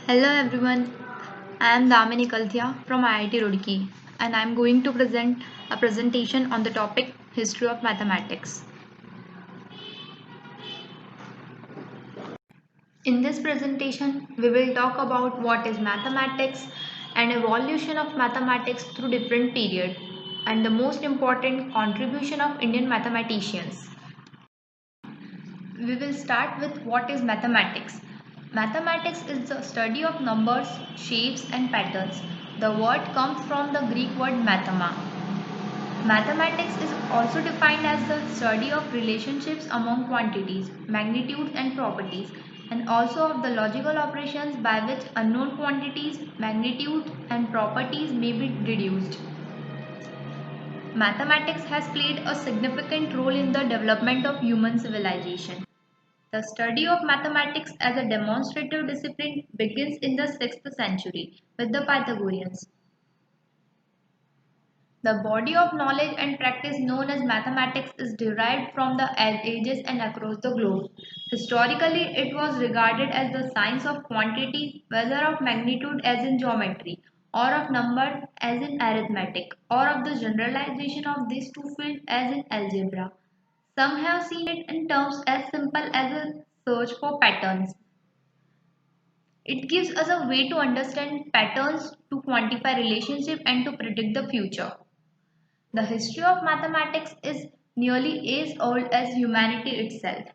Hello everyone, I am Damini Kalthia from IIT Roorkee and I am going to present a presentation on the topic History of Mathematics. In this presentation, we will talk about what is mathematics and evolution of mathematics through different periods and the most important contribution of Indian mathematicians. We will start with what is mathematics. Mathematics is the study of numbers, shapes and patterns. The word comes from the Greek word mathema. Mathematics is also defined as the study of relationships among quantities, magnitudes and properties, and also of the logical operations by which unknown quantities, magnitudes and properties may be deduced. Mathematics has played a significant role in the development of human civilization. The study of mathematics as a demonstrative discipline begins in the 6th century with the Pythagoreans. The body of knowledge and practice known as mathematics is derived from the ages and across the globe. Historically, it was regarded as the science of quantity, whether of magnitude as in geometry, or of number as in arithmetic, or of the generalization of these two fields as in algebra. Some have seen it in terms as simple as a search for patterns. It gives us a way to understand patterns, to quantify relationship and to predict the future. The history of mathematics is nearly as old as humanity itself.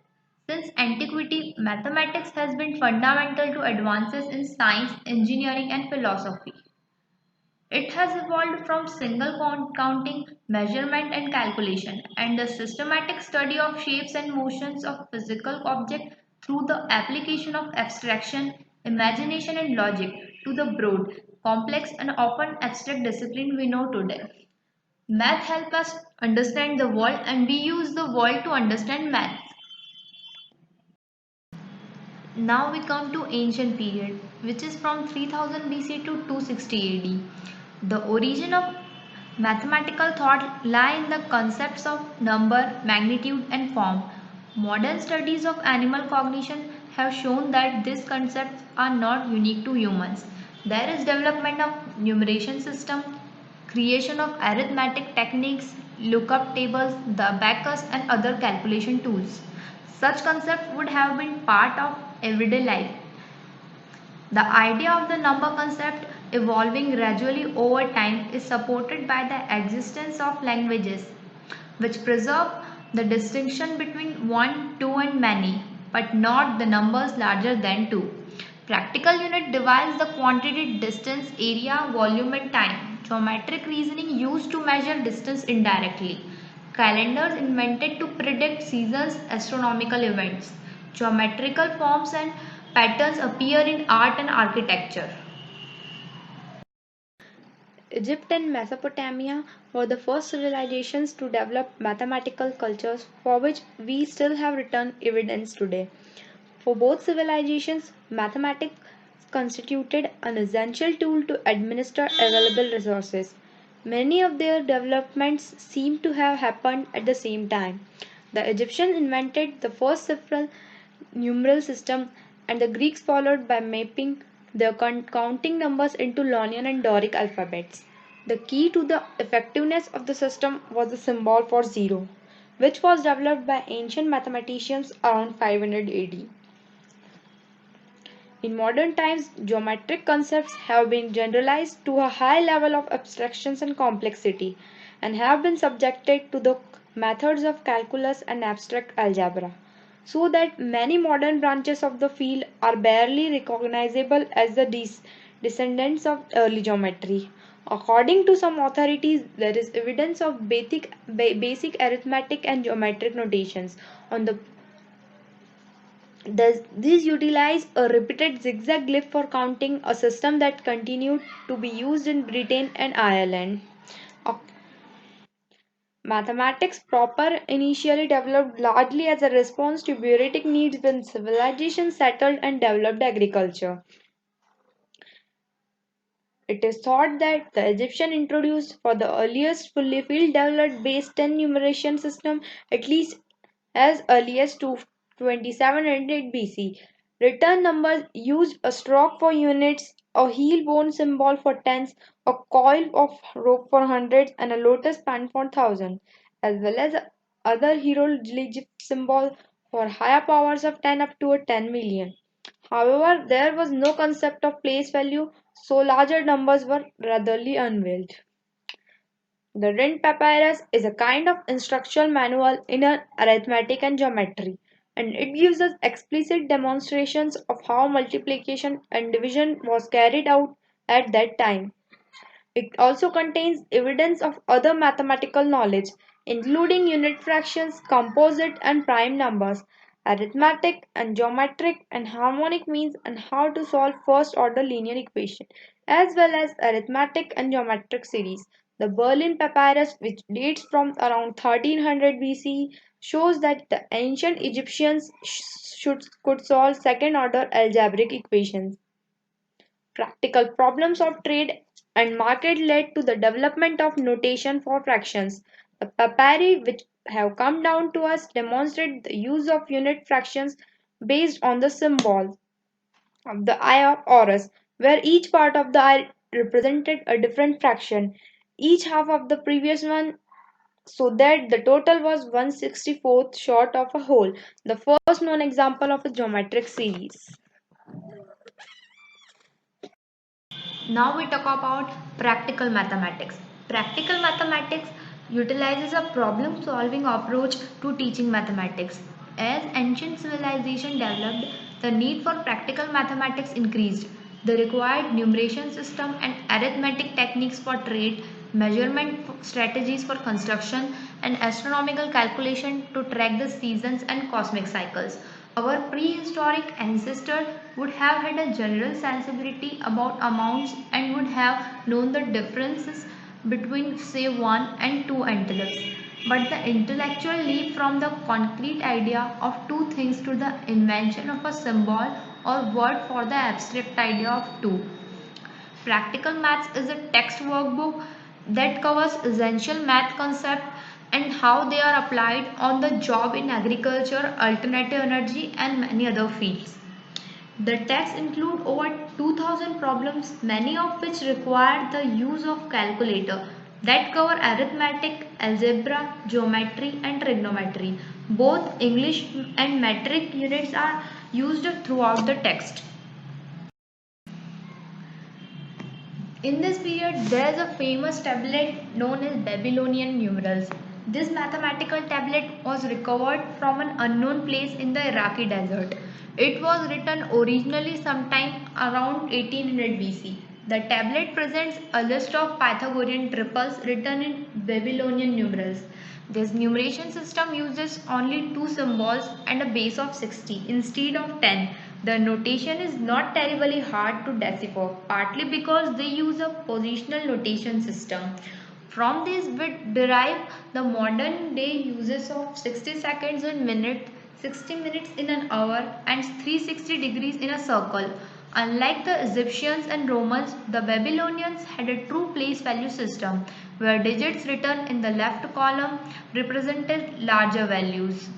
Since antiquity, mathematics has been fundamental to advances in science, engineering, and philosophy. It has evolved from single counting, measurement, and calculation, and the systematic study of shapes and motions of physical objects through the application of abstraction, imagination, and logic to the broad, complex, and often abstract discipline we know today. Math helps us understand the world and we use the world to understand math. Now we come to ancient period which is from 3000 BC to 260 AD. The origin of mathematical thought lie in the concepts of number, magnitude and form. Modern studies of animal cognition have shown that these concepts are not unique to humans. There is development of numeration system, creation of arithmetic techniques, lookup tables, the abacus and other calculation tools. Such concepts would have been part of everyday life. The idea of the number concept evolving gradually over time is supported by the existence of languages which preserve the distinction between 1, 2 and many, but not the numbers larger than 2. Practical unit divides the quantity distance, area, volume and time. Geometric reasoning used to measure distance indirectly. Calendars invented to predict seasons, astronomical events. Geometrical forms and patterns appear in art and architecture. Egypt and Mesopotamia were the first civilizations to develop mathematical cultures for which we still have written evidence today. For both civilizations, mathematics constituted an essential tool to administer available resources. Many of their developments seem to have happened at the same time. The Egyptians invented the first cifral numeral system and the Greeks followed by mapping their counting numbers into Ionian and Doric alphabets. The key to the effectiveness of the system was the symbol for zero, which was developed by ancient mathematicians around 500 AD. In modern times, geometric concepts have been generalized to a high level of abstractions and complexity and have been subjected to the methods of calculus and abstract algebra, so that many modern branches of the field are barely recognizable as the descendants of early geometry. According to some authorities, there is evidence of basic arithmetic and geometric notations on the these utilize a repeated zigzag glyph for counting, a system that continued to be used in Britain and Ireland. Mathematics proper initially developed largely as a response to bureaucratic needs when civilization settled and developed agriculture. It is thought that the Egyptians introduced for the earliest fully field developed base 10 numeration system at least as early as 2700 BC. Return numbers used a stroke for units, a heel bone symbol for tens, a coil of rope for hundreds, and a lotus plant for thousands, as well as other hieroglyph symbol for higher powers of 10 up to a 10 million. However, there was no concept of place value, so larger numbers were readily unveiled. The Rhind Papyrus is a kind of instructional manual in arithmetic and geometry, and it gives us explicit demonstrations of how multiplication and division was carried out at that time. It also contains evidence of other mathematical knowledge, including unit fractions, composite and prime numbers, arithmetic and geometric and harmonic means, and how to solve first order linear equation, as well as arithmetic and geometric series. The Berlin Papyrus, which dates from around 1300 BC, shows that the ancient Egyptians could solve second order algebraic equations. Practical problems of trade and market led to the development of notation for fractions. The papyri which have come down to us demonstrate the use of unit fractions based on the symbol of the eye of Horus, where each part of the eye represented a different fraction, each half of the previous one, so that the total was 1/64th short of a whole, the first known example of a geometric series. Now we talk about practical mathematics. Practical mathematics utilizes a problem solving approach to teaching mathematics. As ancient civilization developed, the need for practical mathematics increased. The required numeration system and arithmetic techniques for trade, measurement strategies for construction, and astronomical calculation to track the seasons and cosmic cycles. Our prehistoric ancestors would have had a general sensibility about amounts and would have known the differences between, say, 1 and 2 antelopes. But the intellectual leap from the concrete idea of two things to the invention of a symbol or word for the abstract idea of two. Practical Maths is a text workbook that covers essential math concepts and how they are applied on the job in agriculture, alternative energy, and many other fields. The texts include over 2000 problems, many of which require the use of calculator that cover arithmetic, algebra, geometry, and trigonometry. Both English and metric units are used throughout the text. In this period, there is a famous tablet known as Babylonian numerals. This mathematical tablet was recovered from an unknown place in the Iraqi desert. It was written originally sometime around 1800 BC. The tablet presents a list of Pythagorean triples written in Babylonian numerals. This numeration system uses only two symbols and a base of 60 instead of 10. The notation is not terribly hard to decipher, partly because they use a positional notation system. From this we derive the modern day uses of 60 seconds in minute, 60 minutes in an hour, and 360 degrees in a circle. Unlike the Egyptians and Romans, the Babylonians had a true place value system where digits written in the left column represented larger values.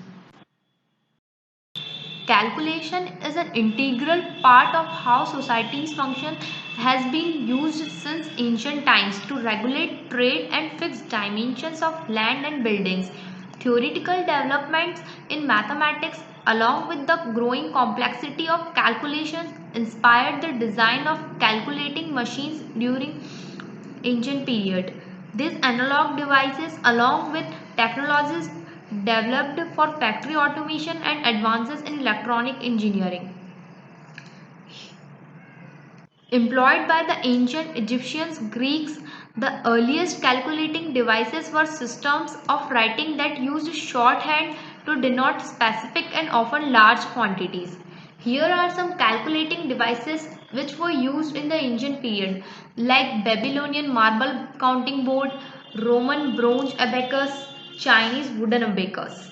Calculation is an integral part of how societies function, has been used since ancient times to regulate trade and fix dimensions of land and buildings. Theoretical developments in mathematics, along with the growing complexity of calculations, inspired the design of calculating machines during ancient period. These analog devices, along with technologies developed for factory automation and advances in electronic engineering, employed by the ancient Egyptians, Greeks, the earliest calculating devices were systems of writing that used shorthand to denote specific and often large quantities. Here are some calculating devices which were used in the ancient period, like Babylonian marble counting board, Roman bronze abacus, Chinese wooden abacus.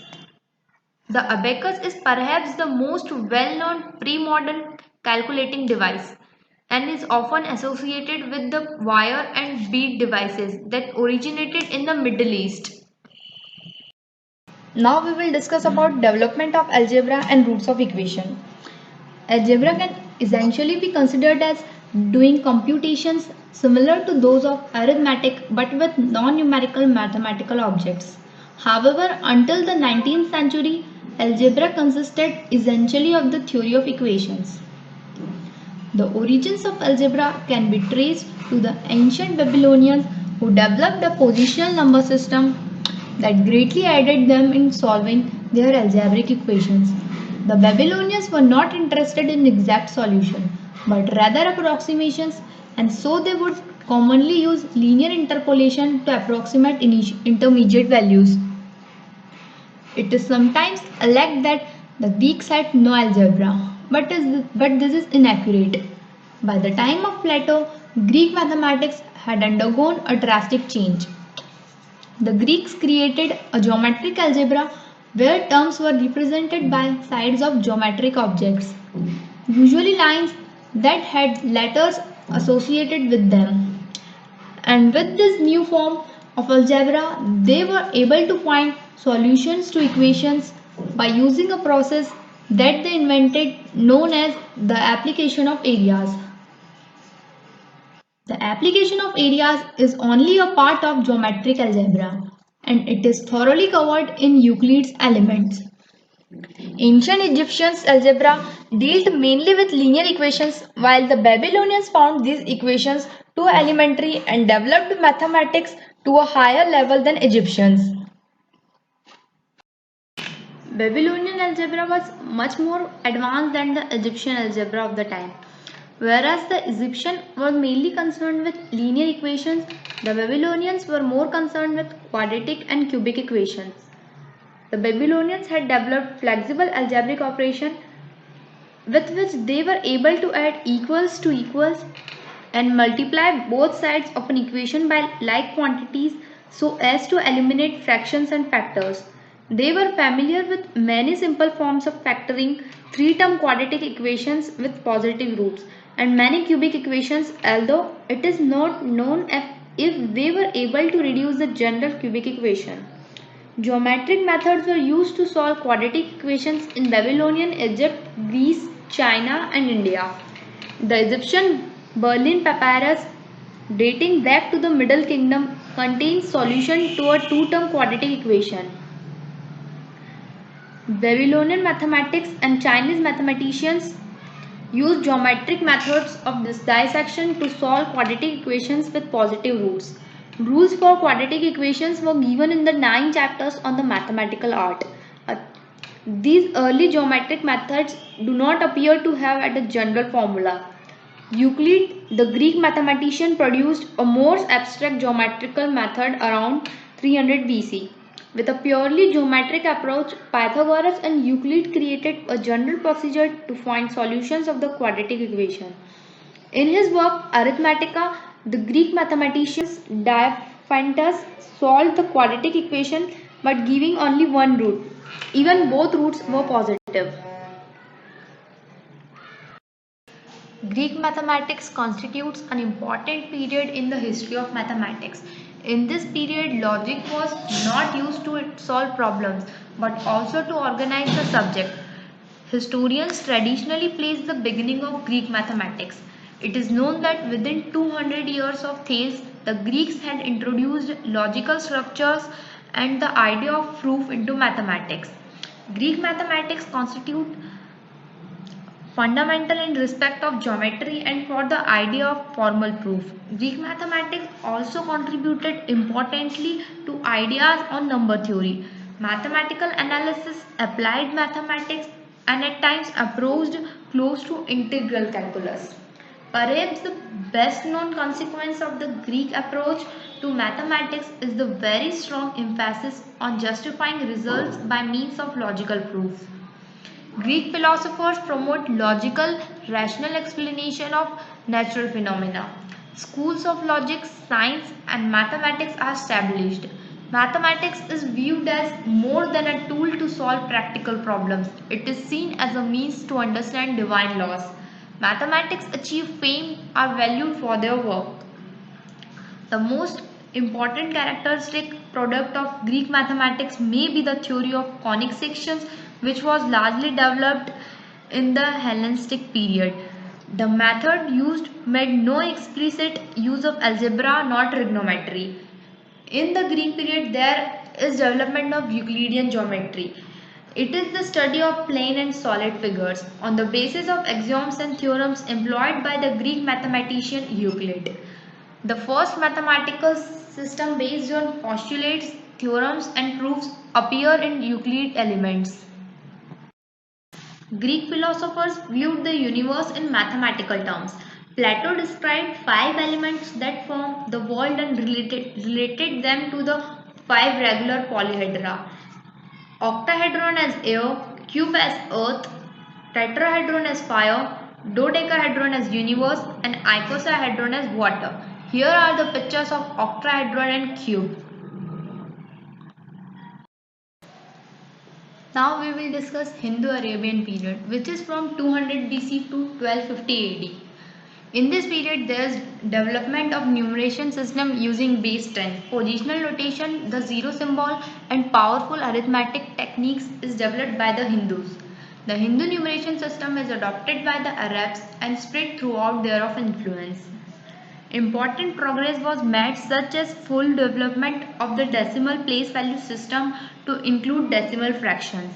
The abacus is perhaps the most well-known pre-modern calculating device and is often associated with the wire and bead devices that originated in the Middle East. Now we will discuss about development of algebra and roots of equation. Algebra can essentially be considered as doing computations similar to those of arithmetic but with non-numerical mathematical objects. However, until the 19th century, algebra consisted essentially of the theory of equations. The origins of algebra can be traced to the ancient Babylonians who developed a positional number system that greatly aided them in solving their algebraic equations. The Babylonians were not interested in exact solution, but rather approximations, and so they would commonly use linear interpolation to approximate intermediate values. It is sometimes alleged that the Greeks had no algebra, but this is inaccurate. By the time of Plato, Greek mathematics had undergone a drastic change. The Greeks created a geometric algebra where terms were represented by sides of geometric objects, usually lines that had letters associated with them. And with this new form of algebra, they were able to find solutions to equations by using a process that they invented known as the application of areas. The application of areas is only a part of geometric algebra and it is thoroughly covered in Euclid's Elements. Ancient Egyptians' algebra dealt mainly with linear equations, while the Babylonians found these equations too elementary and developed mathematics to a higher level than Egyptians. Babylonian algebra was much more advanced than the Egyptian algebra of the time. Whereas the Egyptians were mainly concerned with linear equations, the Babylonians were more concerned with quadratic and cubic equations. The Babylonians had developed flexible algebraic operation with which they were able to add equals to equals and multiply both sides of an equation by like quantities so as to eliminate fractions and factors. They were familiar with many simple forms of factoring, three-term quadratic equations with positive roots, and many cubic equations, although it is not known if they were able to reduce the general cubic equation. Geometric methods were used to solve quadratic equations in Babylonian Egypt, Greece, China, and India. The Egyptian Berlin Papyrus, dating back to the Middle Kingdom, contains solution to a two-term quadratic equation. Babylonian mathematics and Chinese mathematicians used geometric methods of this dissection to solve quadratic equations with positive roots. Rules for quadratic equations were given in the 9 chapters on the mathematical art. These early geometric methods do not appear to have had a general formula. Euclid, the Greek mathematician, produced a more abstract geometrical method around 300 BC. With a purely geometric approach, Pythagoras and Euclid created a general procedure to find solutions of the quadratic equation. In his work Arithmetica, the Greek mathematicians Diophantus solved the quadratic equation but giving only one root. Even both roots were positive. Greek mathematics constitutes an important period in the history of mathematics. In this period, logic was not used to solve problems but also to organize the subject. Historians traditionally place the beginning of Greek mathematics. It is known that within 200 years of Thales, the Greeks had introduced logical structures and the idea of proof into mathematics. Greek mathematics constitute fundamental in respect of geometry and for the idea of formal proof. Greek mathematics also contributed importantly to ideas on number theory, mathematical analysis, applied mathematics, and at times approached close to integral calculus. Perhaps the best known consequence of the Greek approach to mathematics is the very strong emphasis on justifying results by means of logical proof. Greek philosophers promote logical, rational explanation of natural phenomena. Schools of logic, science, and mathematics are established. Mathematics is viewed as more than a tool to solve practical problems. It is seen as a means to understand divine laws. Mathematics achieve fame, are valued for their work. The most important characteristic product of Greek mathematics may be the theory of conic sections, which was largely developed in the Hellenistic period. The method used made no explicit use of algebra nor trigonometry. In the Greek period, there is development of Euclidean geometry. It is the study of plane and solid figures on the basis of axioms and theorems employed by the Greek mathematician Euclid. The first mathematical system based on postulates, theorems, and proofs appear in Euclid Elements. Greek philosophers viewed the universe in mathematical terms. Plato described five elements that form the world and related them to the five regular polyhedra. Octahedron as air, cube as earth, tetrahedron as fire, dodecahedron as universe, and icosahedron as water. Here are the pictures of octahedron and cube. Now we will discuss Hindu-Arabian period, which is from 200 BC to 1250 AD. In this period, there is development of numeration system using base 10. Positional notation, the zero symbol, and powerful arithmetic techniques is developed by the Hindus. The Hindu numeration system is adopted by the Arabs and spread throughout their of influence. Important progress was made, such as full development of the decimal place value system to include decimal fractions.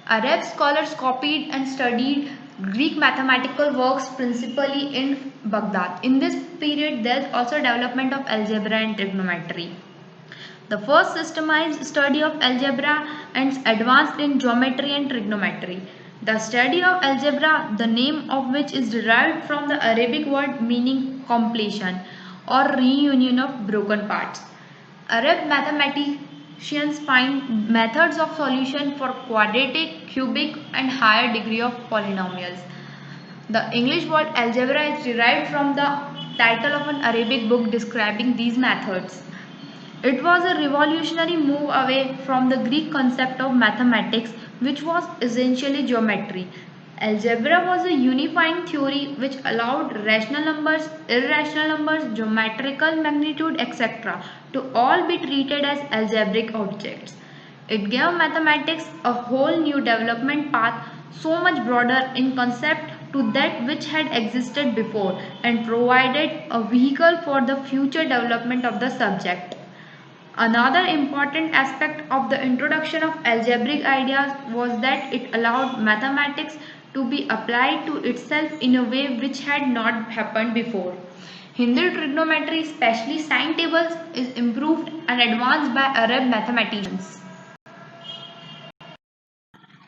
Arab scholars copied and studied Greek mathematical works principally in Baghdad. In this period, there is also development of algebra and trigonometry. The first systemized study of algebra and advanced in geometry and trigonometry. The study of algebra, the name of which is derived from the Arabic word meaning completion or reunion of broken parts. Arab mathematicians find methods of solution for quadratic, cubic, and higher degree of polynomials. The English word algebra is derived from the title of an Arabic book describing these methods. It was a revolutionary move away from the Greek concept of mathematics, which was essentially geometry. Algebra was a unifying theory which allowed rational numbers, irrational numbers, geometrical magnitude, etc. to all be treated as algebraic objects. It gave mathematics a whole new development path, so much broader in concept to that which had existed before, and provided a vehicle for the future development of the subject. Another important aspect of the introduction of algebraic ideas was that it allowed mathematics to be applied to itself in a way which had not happened before. Hindu trigonometry, especially sine tables, is improved and advanced by Arab mathematicians.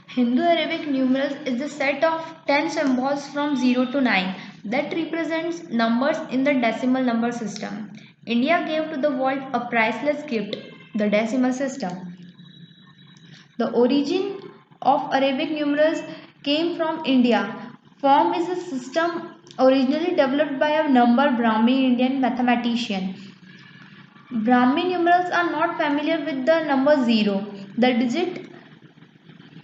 Hindu-Arabic numerals is the set of 10 symbols from 0 to 9 that represents numbers in the decimal number system. India gave to the world a priceless gift, the decimal system. The origin of Arabic numerals came from India. Form is a system originally developed by a number Brahmi Indian mathematician. Brahmi numerals are not familiar with the number 0. The digit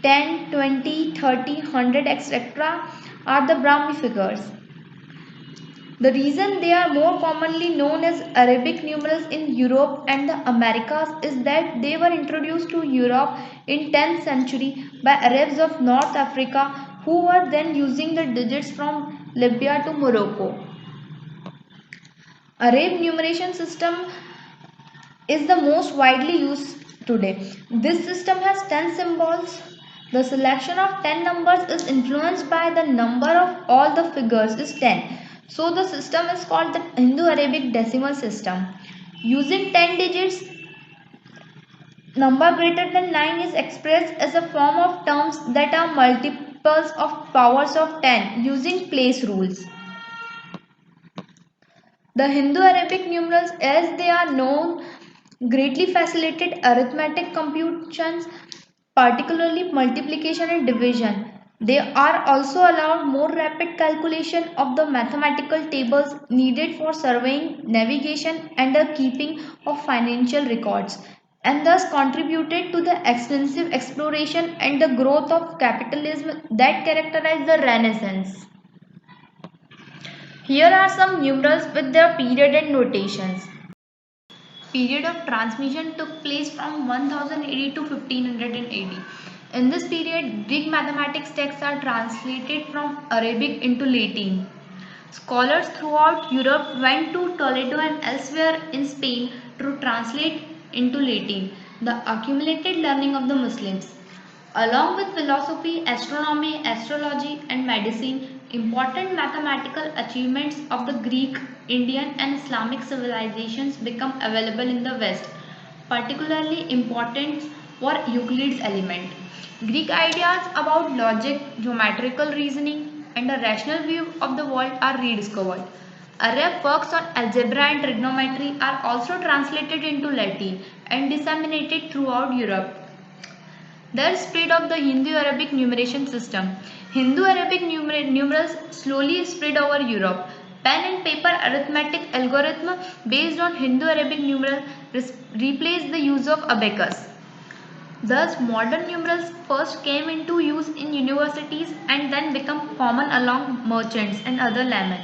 10, 20, 30, 100, etc. are the Brahmi figures. The reason they are more commonly known as Arabic numerals in Europe and the Americas is that they were introduced to Europe in 10th century by Arabs of North Africa who were then using the digits from Libya to Morocco. Arab numeration system is the most widely used today. This system has 10 symbols. The selection of 10 numbers is influenced by the number of all the figures is 10. So the system is called the Hindu-Arabic decimal system. Using 10 digits, number greater than 9 is expressed as a form of terms that are multiples of powers of 10 using place rules. The Hindu-Arabic numerals, as they are known, greatly facilitated arithmetic computations, particularly multiplication and division. They are also allowed more rapid calculation of the mathematical tables needed for surveying, navigation, and the keeping of financial records, and thus contributed to the extensive exploration and the growth of capitalism that characterized the Renaissance. Here are some numerals with their period and notations. Period of transmission took place from 1080 to 1580. In this period, Greek mathematics texts are translated from Arabic into Latin. Scholars throughout Europe went to Toledo and elsewhere in Spain to translate into Latin the accumulated learning of the Muslims. Along with philosophy, astronomy, astrology, and medicine, important mathematical achievements of the Greek, Indian, and Islamic civilizations become available in the West, particularly important for Euclid's element. Greek ideas about logic, geometrical reasoning, and a rational view of the world are rediscovered. Arab works on algebra and trigonometry are also translated into Latin and disseminated throughout Europe. The spread of the Hindu-Arabic numeration system. Hindu-Arabic numerals slowly spread over Europe. Pen and paper arithmetic algorithm based on Hindu-Arabic numeral replaced the use of abacus. Thus, modern numerals first came into use in universities and then become common among merchants and other laymen.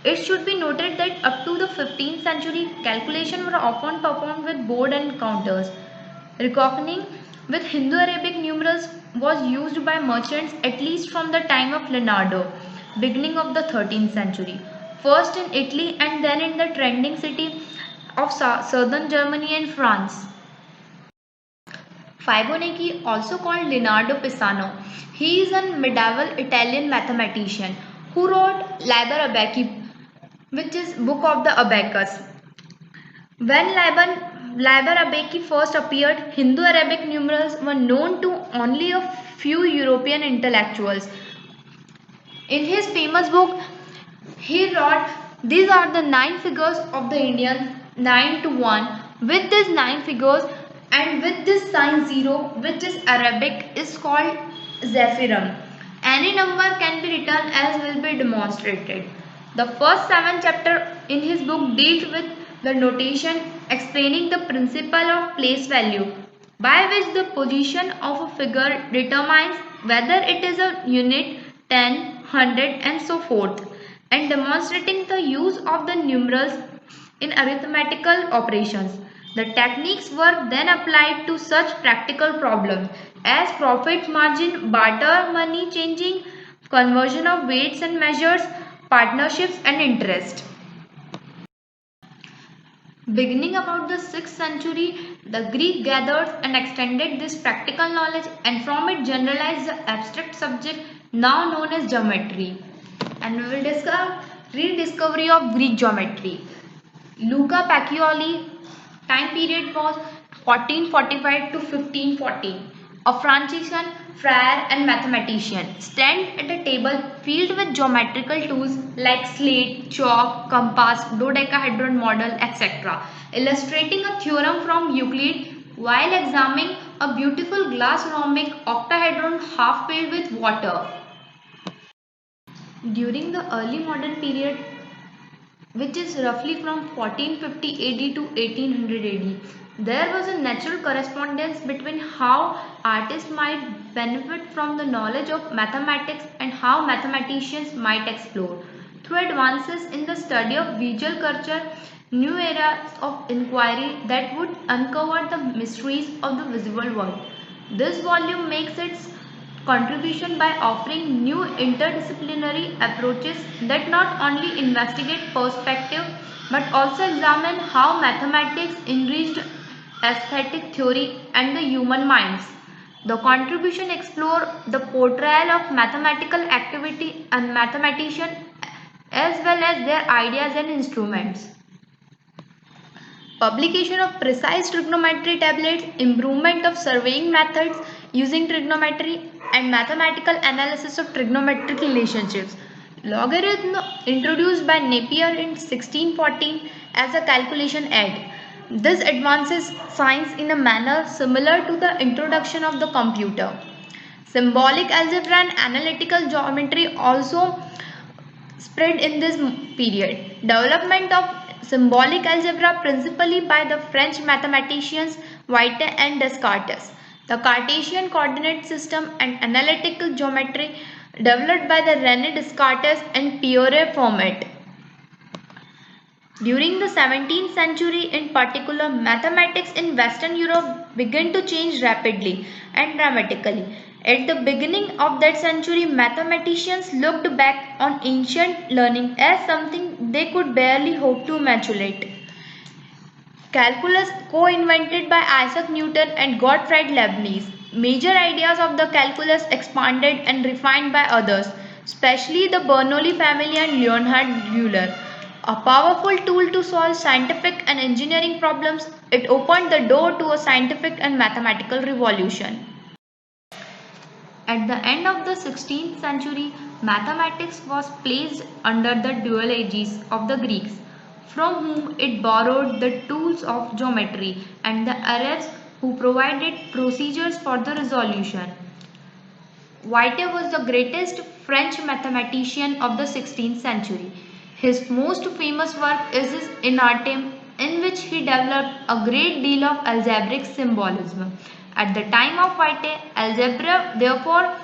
It should be noted that up to the 15th century, calculations were often performed with board and counters. Reckoning with Hindu-Arabic numerals was used by merchants at least from the time of Leonardo, beginning of the 13th century, first in Italy and then in the trending city of southern Germany and France. Fibonacci, also called Leonardo Pisano, he is a medieval Italian mathematician who wrote Liber Abaci, which is Book of the Abacus. When Liber Abaci first appeared, Hindu-Arabic numerals were known to only a few European intellectuals. In his famous book, he wrote, "These are the 9 figures of the Indian 9 to 1. With these 9 figures and with this sign 0, which is Arabic, is called Zephyrum. Any number can be written as will be demonstrated." The first 7 chapters in his book dealt with the notation explaining the principle of place value, by which the position of a figure determines whether it is a unit, 10, 100 and so forth, and demonstrating the use of the numerals in arithmetical operations. The techniques were then applied to such practical problems as profit margin, barter, money changing, conversion of weights and measures, partnerships and interest. Beginning about the 6th century, the Greek gathered and extended this practical knowledge and from it generalized the abstract subject now known as geometry. And we will discuss rediscovery of Greek geometry. Luca Pacioli, time period was 1445 to 1514. A Franciscan friar and mathematician stand at a table filled with geometrical tools like slate, chalk, compass, dodecahedron model, etc., illustrating a theorem from Euclid while examining a beautiful glass rhombic octahedron half filled with water. During the early modern period, which is roughly from 1450 AD to 1800 AD, there was a natural correspondence between how artists might benefit from the knowledge of mathematics and how mathematicians might explore, through advances in the study of visual culture, new eras of inquiry that would uncover the mysteries of the visible world. This volume makes its contribution by offering new interdisciplinary approaches that not only investigate perspective but also examine how mathematics enriched aesthetic theory and the human minds. The contribution explore the portrayal of mathematical activity and mathematicians as well as their ideas and instruments. Publication of precise trigonometry tablets, improvement of surveying methods using trigonometry, and mathematical analysis of trigonometric relationships. Logarithm introduced by Napier in 1614 as a calculation aid. This advances science in a manner similar to the introduction of the computer. Symbolic algebra and analytical geometry also spread in this period. Development of symbolic algebra principally by the French mathematicians Vieta and Descartes. The Cartesian coordinate system and analytical geometry developed by the René Descartes and Pierre Fermat. During the 17th century, in particular, mathematics in Western Europe began to change rapidly and dramatically. At the beginning of that century, mathematicians looked back on ancient learning as something they could barely hope to emulate. Calculus, co-invented by Isaac Newton and Gottfried Leibniz. Major ideas of the calculus expanded and refined by others, especially the Bernoulli family and Leonhard Euler. A powerful tool to solve scientific and engineering problems, it opened the door to a scientific and mathematical revolution. At the end of the 16th century, mathematics was placed under the dual aegis of the Greeks, from whom it borrowed the tools of geometry, and the Arabs, who provided procedures for the resolution. White was the greatest French mathematician of the 16th century. His most famous work is his Inartem, in which he developed a great deal of algebraic symbolism. At the time of White, algebra therefore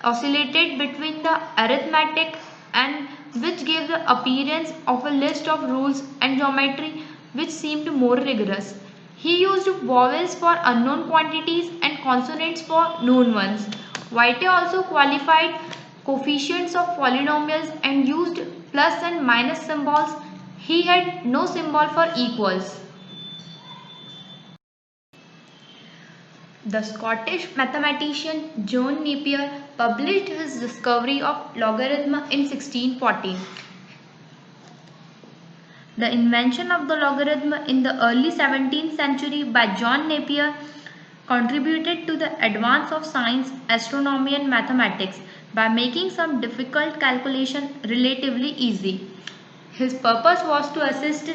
oscillated between the arithmetic and which gave the appearance of a list of rules and geometry which seemed more rigorous. He used vowels for unknown quantities and consonants for known ones. White also qualified coefficients of polynomials and used plus and minus symbols. He had no symbol for equals. The Scottish mathematician John Napier published his discovery of logarithm in 1614. The invention of the logarithm in the early 17th century by John Napier contributed to the advance of science, astronomy and mathematics by making some difficult calculation relatively easy. His purpose was to assist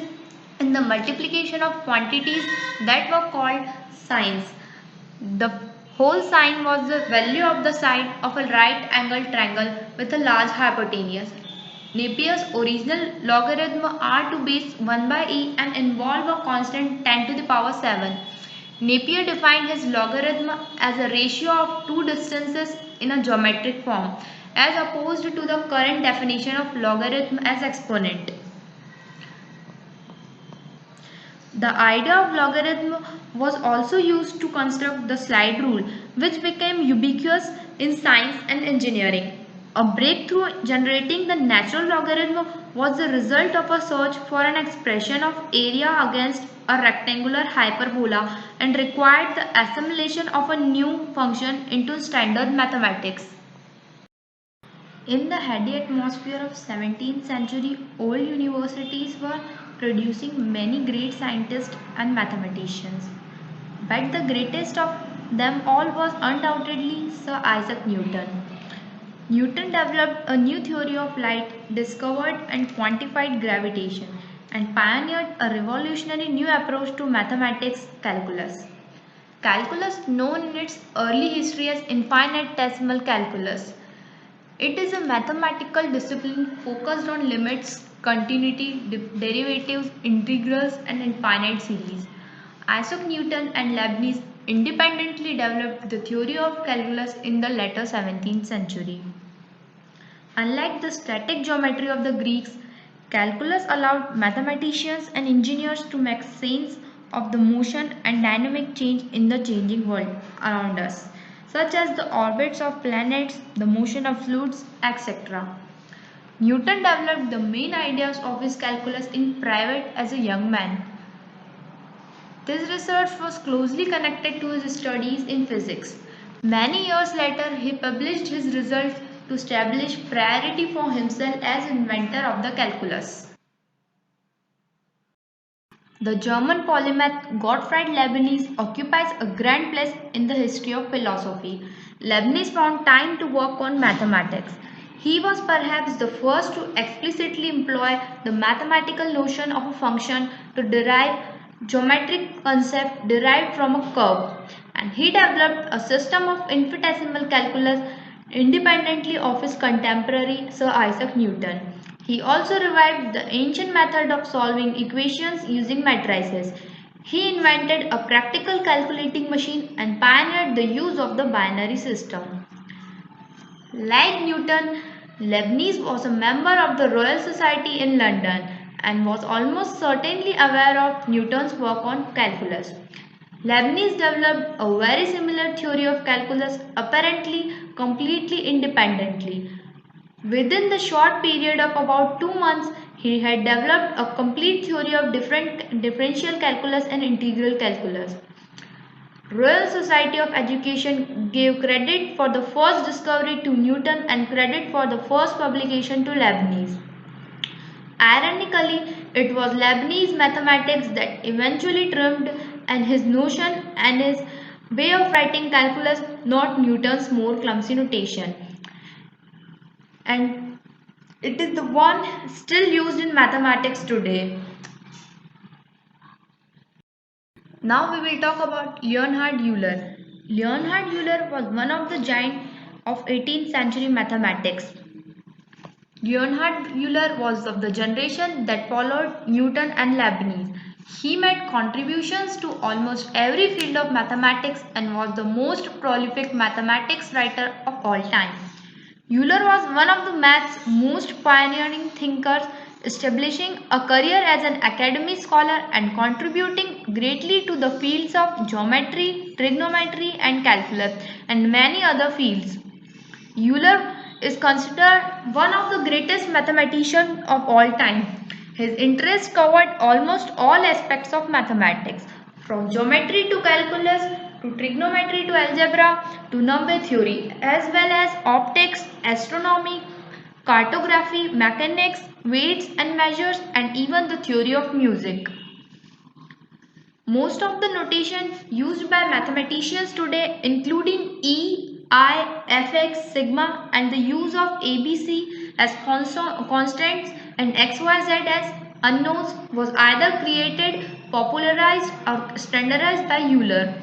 in the multiplication of quantities that were called signs. The whole sign was the value of the side of a right angled triangle with a large hypotenuse. Napier's original logarithm are to base 1 by e and involve a constant 10 to the power 7. Napier defined his logarithm as a ratio of two distances in a geometric form, as opposed to the current definition of logarithm as exponent. The idea of logarithm was also used to construct the slide rule, which became ubiquitous in science and engineering. A breakthrough generating the natural logarithm was the result of a search for an expression of area against a rectangular hyperbola and required the assimilation of a new function into standard mathematics. In the heady atmosphere of 17th century, old universities were producing many great scientists and mathematicians. But the greatest of them all was undoubtedly Sir Isaac Newton. Newton developed a new theory of light, discovered and quantified gravitation, and pioneered a revolutionary new approach to mathematics, calculus. Calculus, known in its early history as infinitesimal calculus, it is a mathematical discipline focused on limits, continuity, derivatives, integrals, and infinite series. Isaac Newton and Leibniz independently developed the theory of calculus in the later 17th century. Unlike the static geometry of the Greeks, calculus allowed mathematicians and engineers to make sense of the motion and dynamic change in the changing world around us, such as the orbits of planets, the motion of fluids, etc. Newton developed the main ideas of his calculus in private as a young man. This research was closely connected to his studies in physics. Many years later, he published his results to establish priority for himself as inventor of the calculus. The German polymath Gottfried Leibniz occupies a grand place in the history of philosophy. Leibniz found time to work on mathematics. He was perhaps the first to explicitly employ the mathematical notion of a function to derive geometric concept derived from a curve, and he developed a system of infinitesimal calculus independently of his contemporary Sir Isaac Newton. He also revived the ancient method of solving equations using matrices. He invented a practical calculating machine and pioneered the use of the binary system. Like Newton, Leibniz was a member of the Royal Society in London and was almost certainly aware of Newton's work on calculus. Leibniz developed a very similar theory of calculus, apparently completely independently. Within the short period of about 2 months, he had developed a complete theory of differential calculus and integral calculus. Royal Society of Education gave credit for the first discovery to Newton and credit for the first publication to Leibniz. Ironically, it was Leibniz's mathematics that eventually trimmed and his notion and his way of writing calculus, not Newton's more clumsy notation. And it is the one still used in mathematics today. Now we will talk about Leonhard Euler. Leonhard Euler was one of the giants of 18th century mathematics. Leonhard Euler was of the generation that followed Newton and Leibniz. He made contributions to almost every field of mathematics and was the most prolific mathematics writer of all time. Euler was one of the math's most pioneering thinkers, establishing a career as an academic scholar and contributing greatly to the fields of geometry, trigonometry, and calculus, and many other fields. Euler is considered one of the greatest mathematicians of all time. His interests covered almost all aspects of mathematics, from geometry to calculus, to trigonometry to algebra, to number theory, as well as optics, astronomy, cartography, mechanics, weights and measures, and even the theory of music. Most of the notation used by mathematicians today, including E, I, Fx, sigma, and the use of ABC as constants and XYZ as unknowns, was either created, popularized, or standardized by Euler.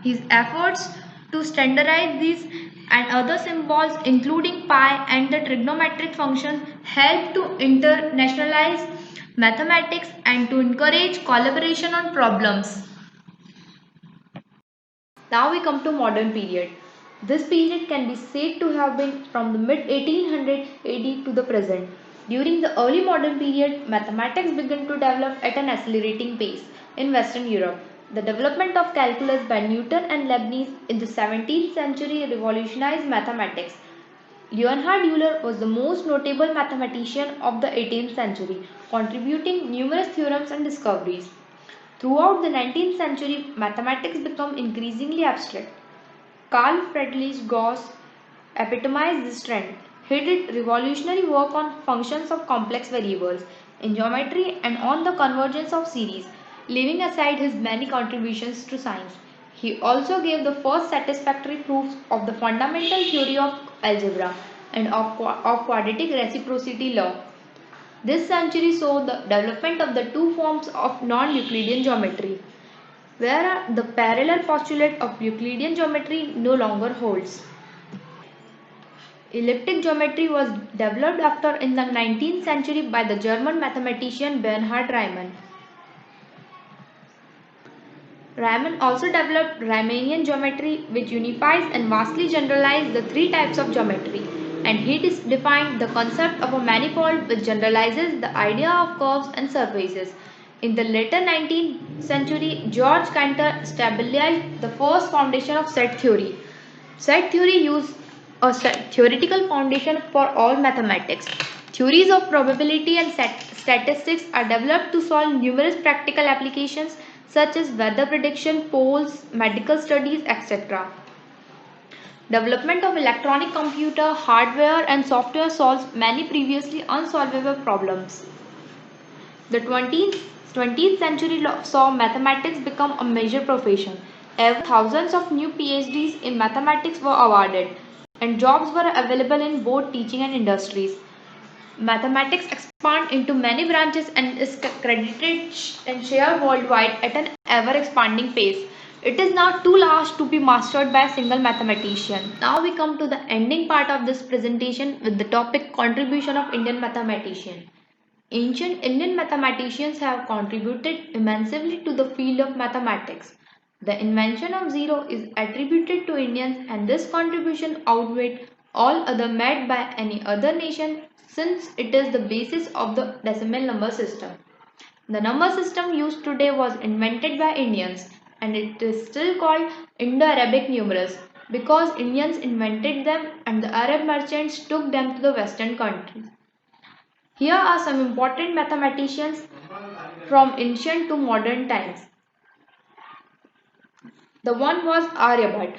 His efforts to standardize these and other symbols, including pi and the trigonometric functions, helped to internationalize mathematics and to encourage collaboration on problems. Now we come to modern period. This period can be said to have been from the mid 1800 AD to the present. During the early modern period, mathematics began to develop at an accelerating pace in Western Europe. The development of calculus by Newton and Leibniz in the 17th century revolutionized mathematics. Leonhard Euler was the most notable mathematician of the 18th century, contributing numerous theorems and discoveries. Throughout the 19th century, mathematics became increasingly abstract. Carl Friedrich Gauss epitomized this trend. He did revolutionary work on functions of complex variables, in geometry, and on the convergence of series, leaving aside his many contributions to science. He also gave the first satisfactory proofs of the fundamental theory of algebra and of quadratic reciprocity law. This century saw the development of the two forms of non-Euclidean geometry, where the parallel postulate of Euclidean geometry no longer holds. Elliptic geometry was developed after in the 19th century by the German mathematician Bernhard Riemann. Riemann also developed Riemannian geometry, which unifies and vastly generalizes the three types of geometry, and he defined the concept of a manifold, which generalizes the idea of curves and surfaces. In the later 19th century, Georg Cantor established the first foundation of set theory. Set theory used a theoretical foundation for all mathematics. Theories of probability and statistics are developed to solve numerous practical applications such as weather prediction, polls, medical studies, etc. Development of electronic computer, hardware and software solves many previously unsolvable problems. The 20th century saw mathematics become a major profession. Thousands of new PhDs in mathematics were awarded, and jobs were available in both teaching and industries. Mathematics expand into many branches and is credited and shared worldwide at an ever-expanding pace. It is now too large to be mastered by a single mathematician. Now we come to the ending part of this presentation with the topic contribution of Indian mathematician. Ancient Indian mathematicians have contributed immensely to the field of mathematics. The invention of zero is attributed to Indians, and this contribution outweighed all other made by any other nation, since it is the basis of the decimal number system. The number system used today was invented by Indians, and it is still called Indo-Arabic numerals because Indians invented them and the Arab merchants took them to the Western countries. Here are some important mathematicians from ancient to modern times. The one was Aryabhat.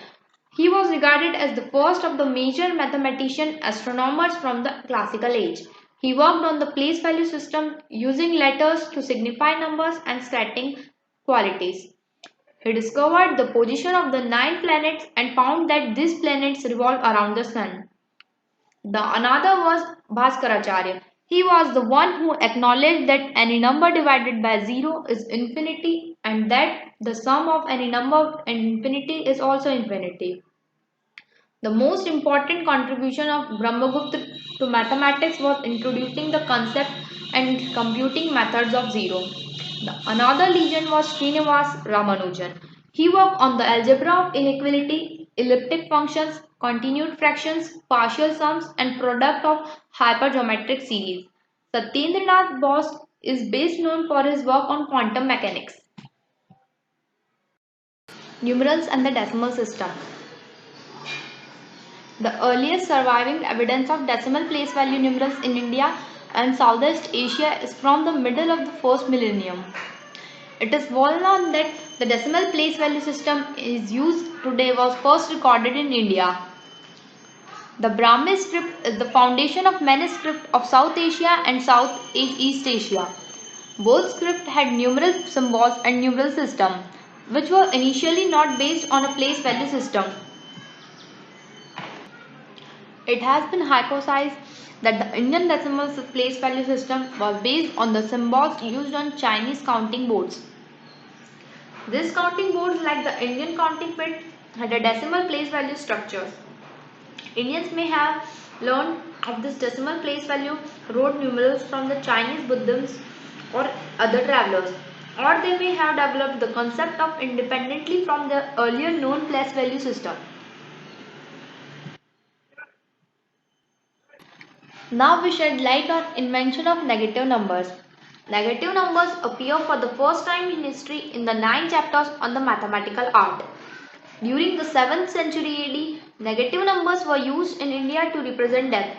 He was regarded as the first of the major mathematician astronomers from the classical age. He worked on the place value system using letters to signify numbers and stating qualities. He discovered the position of the 9 planets and found that these planets revolve around the sun. Another was Bhaskaracharya. He was the one who acknowledged that any number divided by 0 is infinity and that the sum of any number and infinity is also infinity. The most important contribution of Brahmagupta to mathematics was introducing the concept and computing methods of zero. Another legend was Srinivas Ramanujan. He worked on the algebra of inequality, elliptic functions, continued fractions, partial sums, and product of hypergeometric series. Satyendranath Bose is best known for his work on quantum mechanics. Numerals and the decimal system. The earliest surviving evidence of decimal place value numerals in India and Southeast Asia is from the middle of the first millennium. It is well known that the decimal place value system is used today was first recorded in India. The Brahmi script is the foundation of many scripts of South Asia and Southeast Asia. Both scripts had numeral symbols and numeral system, which were initially not based on a place value system. It has been hypothesized that the Indian decimal place value system was based on the symbols used on Chinese counting boards. These counting boards, like the Indian counting bit, had a decimal place value structure. Indians may have learned of this decimal place value wrote numerals from the Chinese Buddhists or other travelers, or they may have developed the concept of independently from the earlier known place value system. Now we shed light on invention of negative numbers. Negative numbers appear for the first time in history in the 9 chapters on the mathematical art. During the 7th century AD, negative numbers were used in India to represent death.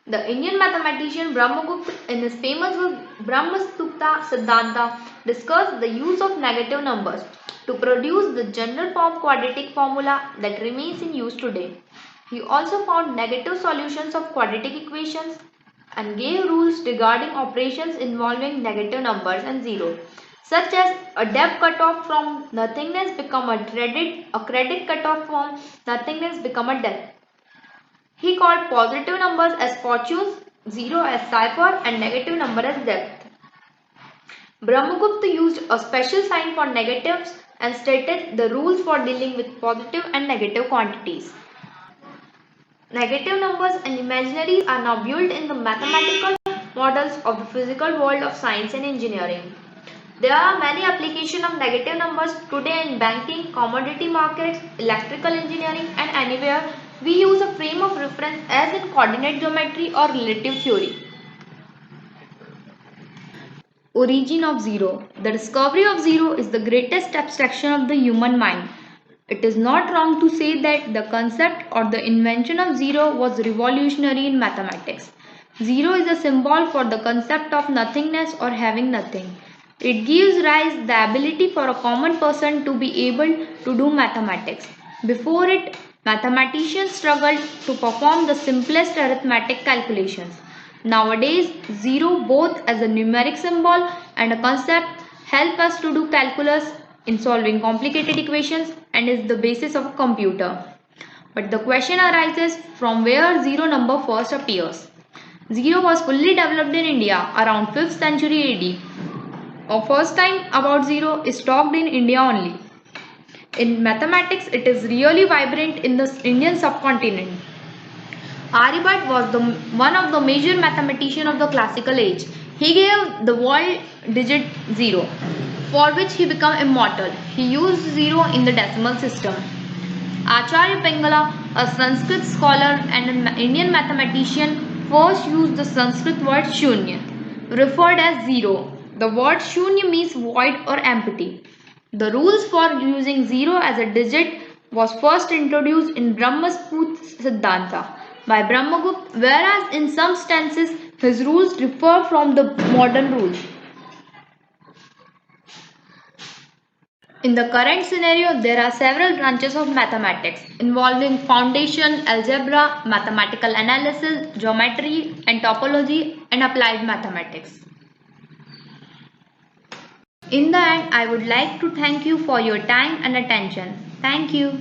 The Indian mathematician Brahmagupta in his famous book Brahmagupta Siddhanta discussed the use of negative numbers to produce the general form quadratic formula that remains in use today. He also found negative solutions of quadratic equations and gave rules regarding operations involving negative numbers and zero, such as a debit cutoff from nothingness become a credit cutoff from nothingness become a debt. He called positive numbers as fortunes, zero as cipher, and negative number as depth. Brahmagupta used a special sign for negatives and stated the rules for dealing with positive and negative quantities. Negative numbers and imaginaries are now built in the mathematical models of the physical world of science and engineering. There are many applications of negative numbers today in banking, commodity markets, electrical engineering, and anywhere we use a frame of reference as in coordinate geometry or relative theory. Origin of zero. The discovery of zero is the greatest abstraction of the human mind. It is not wrong to say that the concept or the invention of zero was revolutionary in mathematics. Zero is a symbol for the concept of nothingness or having nothing. It gives rise to the ability for a common person to be able to do mathematics. Before it, mathematicians struggled to perform the simplest arithmetic calculations. Nowadays, zero both as a numeric symbol and a concept help us to do calculus in solving complicated equations and is the basis of a computer. But the question arises from where zero number first appears. Zero was fully developed in India around 5th century AD. Our first time about zero is talked in India only. In mathematics, it is really vibrant in the Indian subcontinent. Aryabhat was one of the major mathematicians of the classical age. He gave the world digit 0, for which he became immortal. He used 0 in the decimal system. Acharya Pingala a Sanskrit scholar and an Indian mathematician, first used the Sanskrit word shunya, referred as zero. The word shunya means void or empty. The rules for using zero as a digit was first introduced in Brahmasput Siddhanta by Brahmagupta, whereas in some stances his rules differ from the modern rules. In the current scenario, there are several branches of mathematics involving foundation, algebra, mathematical analysis, geometry and topology, and applied mathematics. In the end, I would like to thank you for your time and attention. Thank you.